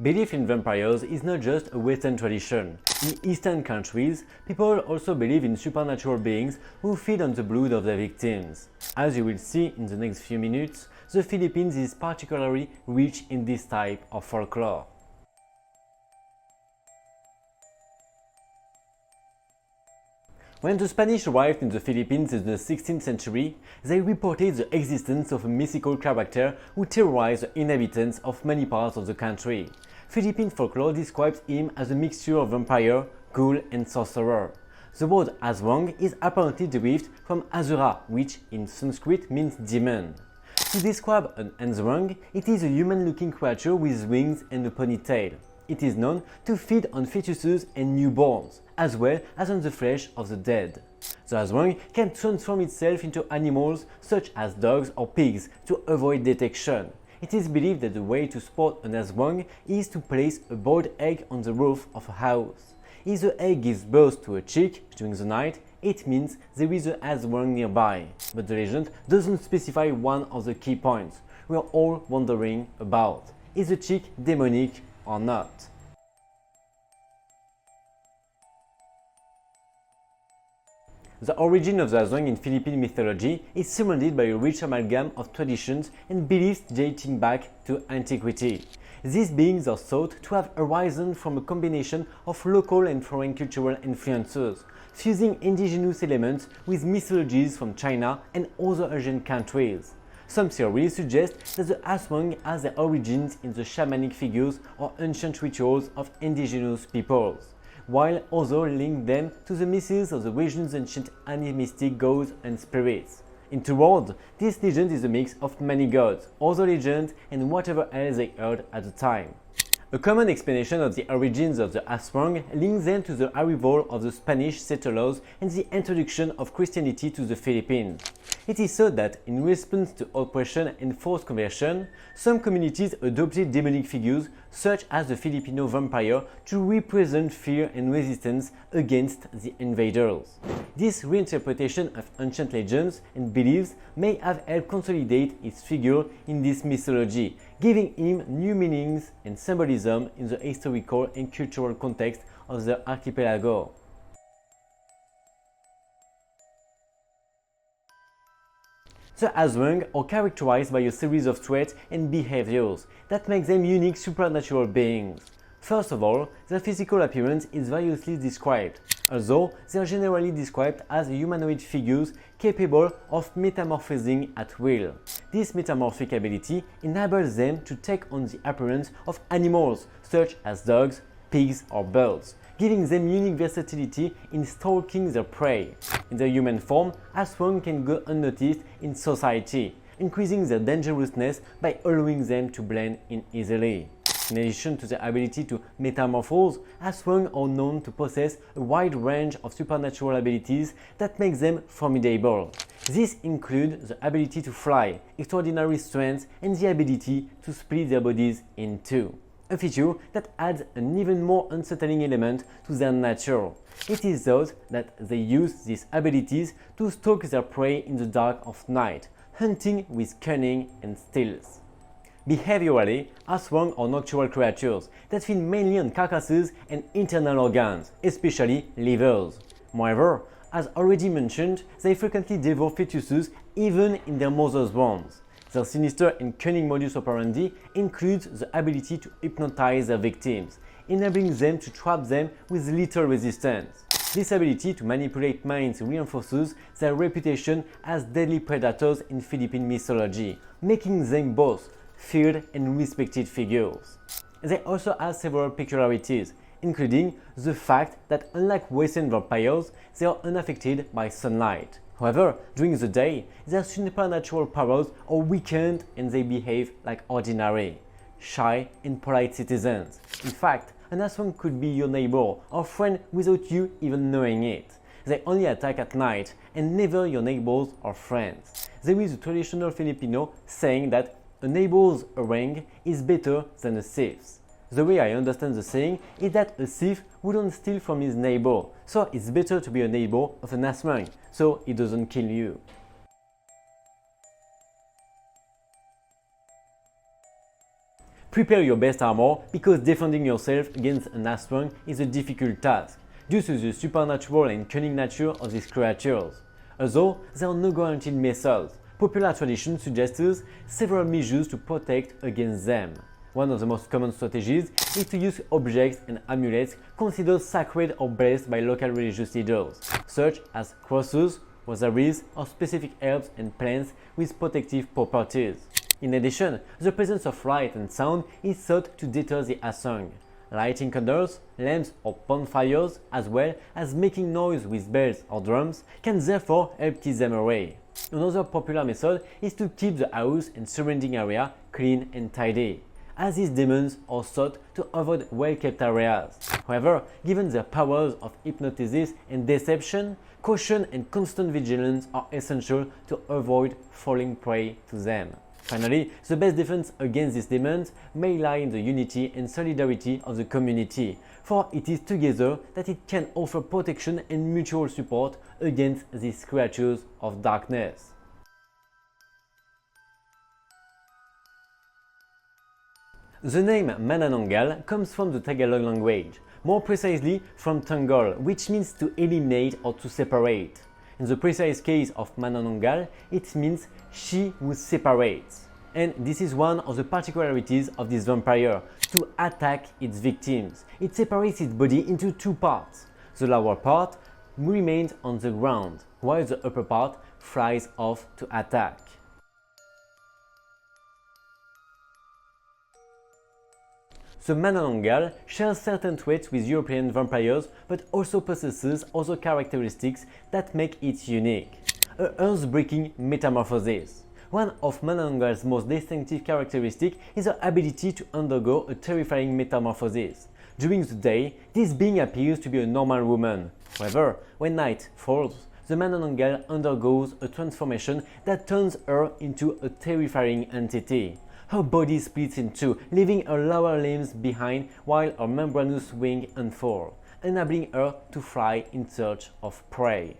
Belief in vampires is not just a Western tradition. In Eastern countries, people also believe in supernatural beings who feed on the blood of their victims. As you will see in the next few minutes, the Philippines is particularly rich in this type of folklore. When the Spanish arrived in the Philippines in the 16th century, they reported the existence of a mythical character who terrorized the inhabitants of many parts of the country. Philippine folklore describes him as a mixture of vampire, ghoul and sorcerer. The word Aswang is apparently derived from Asura, which in Sanskrit means demon. To describe an Aswang, it is a human-looking creature with wings and a ponytail. It is known to feed on fetuses and newborns, as well as on the flesh of the dead. The Aswang can transform itself into animals such as dogs or pigs to avoid detection. It is believed that the way to spot an Aswang is to place a boiled egg on the roof of a house. If the egg gives birth to a chick during the night, it means there is an Aswang nearby. But the legend doesn't specify one of the key points we are all wondering about. Is the chick demonic or not? The origin of the Aswang in Philippine mythology is surrounded by a rich amalgam of traditions and beliefs dating back to antiquity. These beings are thought to have arisen from a combination of local and foreign cultural influences, fusing indigenous elements with mythologies from China and other Asian countries. Some theories suggest that the Aswang has their origins in the shamanic figures or ancient rituals of indigenous peoples, while others link them to the myths of the region's ancient animistic gods and spirits. In two words, this legend is a mix of many gods, other legends, and whatever else they heard at the time. A common explanation of the origins of the Aswang links them to the arrival of the Spanish settlers and the introduction of Christianity to the Philippines. It is thought that, in response to oppression and forced conversion, some communities adopted demonic figures such as the Filipino vampire to represent fear and resistance against the invaders. This reinterpretation of ancient legends and beliefs may have helped consolidate his figure in this mythology, giving him new meanings and symbolism in the historical and cultural context of the archipelago. The Aswang are characterized by a series of traits and behaviors that make them unique supernatural beings. First of all, their physical appearance is variously described, although they are generally described as humanoid figures capable of metamorphosing at will. This metamorphic ability enables them to take on the appearance of animals such as dogs, pigs or birds, giving them unique versatility in stalking their prey. In their human form, Aswang can go unnoticed in society, increasing their dangerousness by allowing them to blend in easily. In addition to their ability to metamorphose, Aswang are known to possess a wide range of supernatural abilities that make them formidable. These include the ability to fly, extraordinary strength, and the ability to split their bodies in two, a feature that adds an even more unsettling element to their nature. It is thought that they use these abilities to stalk their prey in the dark of night, hunting with cunning and stealth. Behaviorally, Aswang are nocturnal creatures that feed mainly on carcasses and internal organs, especially livers. Moreover, as already mentioned, they frequently devour fetuses even in their mother's wombs. Their sinister and cunning modus operandi includes the ability to hypnotize their victims, enabling them to trap them with little resistance. This ability to manipulate minds reinforces their reputation as deadly predators in Philippine mythology, making them both feared and respected figures. They also have several peculiarities, including the fact that unlike Western vampires, they are unaffected by sunlight. However, during the day, their supernatural powers are weakened and they behave like ordinary, shy and polite citizens. In fact, an Aswang could be your neighbor or friend without you even knowing it. They only attack at night and never your neighbors or friends. There is a traditional Filipino saying that a neighbor's ring is better than a thief's. The way I understand the saying is that a thief wouldn't steal from his neighbor, so it's better to be a neighbor of an Aswang, so he doesn't kill you. Prepare your best armor because defending yourself against an Aswang is a difficult task due to the supernatural and cunning nature of these creatures. Although there are no guaranteed methods, popular tradition suggests several measures to protect against them. One of the most common strategies is to use objects and amulets considered sacred or blessed by local religious leaders, such as crosses, rosaries, or specific herbs and plants with protective properties. In addition, the presence of light and sound is thought to deter the Asang. Lighting candles, lamps, or bonfires, as well as making noise with bells or drums, can therefore help keep them away. Another popular method is to keep the house and surrounding area clean and tidy, as these demons are thought to avoid well-kept areas. However, given their powers of hypnosis and deception, caution and constant vigilance are essential to avoid falling prey to them. Finally, the best defense against these demons may lie in the unity and solidarity of the community, for it is together that it can offer protection and mutual support against these creatures of darkness. The name Manananggal comes from the Tagalog language, more precisely from Tanggol, which means to eliminate or to separate. In the precise case of Manananggal, it means she who separates. And this is one of the particularities of this vampire, to attack its victims. It separates its body into two parts. The lower part remains on the ground, while the upper part flies off to attack. The Manananggal shares certain traits with European vampires but also possesses other characteristics that make it unique. A earth-breaking metamorphosis. One of Manananggal's most distinctive characteristics is her ability to undergo a terrifying metamorphosis. During the day, this being appears to be a normal woman. However, when night falls, the Manananggal undergoes a transformation that turns her into a terrifying entity. Her body splits in two, leaving her lower limbs behind while her membranous wings unfold, enabling her to fly in search of prey.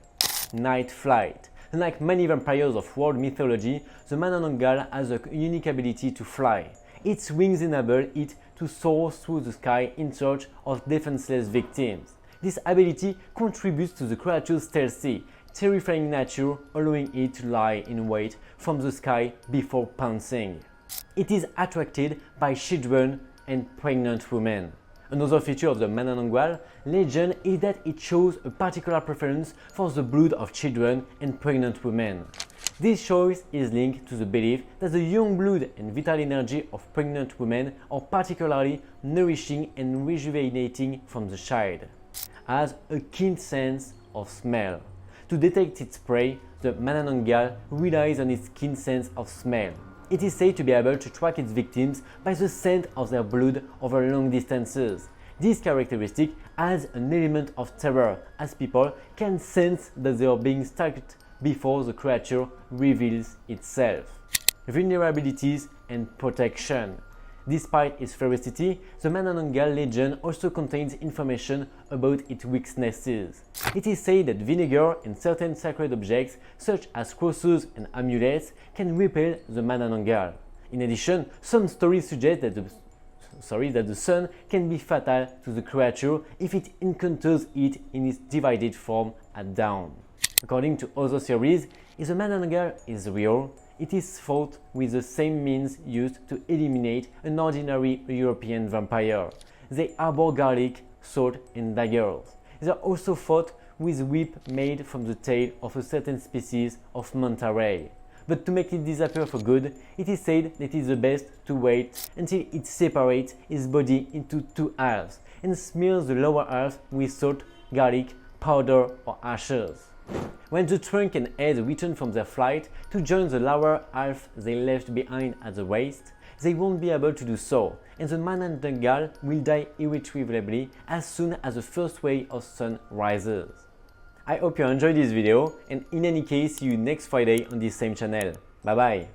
Night flight. Unlike many vampires of world mythology, the Manananggal has a unique ability to fly. Its wings enable it to soar through the sky in search of defenseless victims. This ability contributes to the creature's stealthy, terrifying nature, allowing it to lie in wait from the sky before pouncing. It is attracted by children and pregnant women. Another feature of the Manananggal legend is that it shows a particular preference for the blood of children and pregnant women. This choice is linked to the belief that the young blood and vital energy of pregnant women are particularly nourishing and rejuvenating from the child. Has a keen sense of smell. To detect its prey, the Manananggal relies on its keen sense of smell. It is said to be able to track its victims by the scent of their blood over long distances. This characteristic adds an element of terror, as people can sense that they are being stalked before the creature reveals itself. Vulnerabilities and protection. Despite its ferocity, the Manananggal legend also contains information about its weaknesses. It is said that vinegar and certain sacred objects, such as crosses and amulets, can repel the Manananggal. In addition, some stories suggest that the sun can be fatal to the creature if it encounters it in its divided form at dawn. According to other theories, if the Manananggal is real, it is fought with the same means used to eliminate an ordinary European vampire. They harbor garlic, salt, and daggers. They are also fought with whip made from the tail of a certain species of manta ray. But to make it disappear for good, it is said that it is the best to wait until it separates its body into two halves and smears the lower half with salt, garlic, powder, or ashes. When the trunk and head return from their flight to join the lower half they left behind at the waist, they won't be able to do so, and the Manananggal will die irretrievably as soon as the first ray of sun rises. I hope you enjoyed this video, and in any case see you next Friday on this same channel. Bye bye!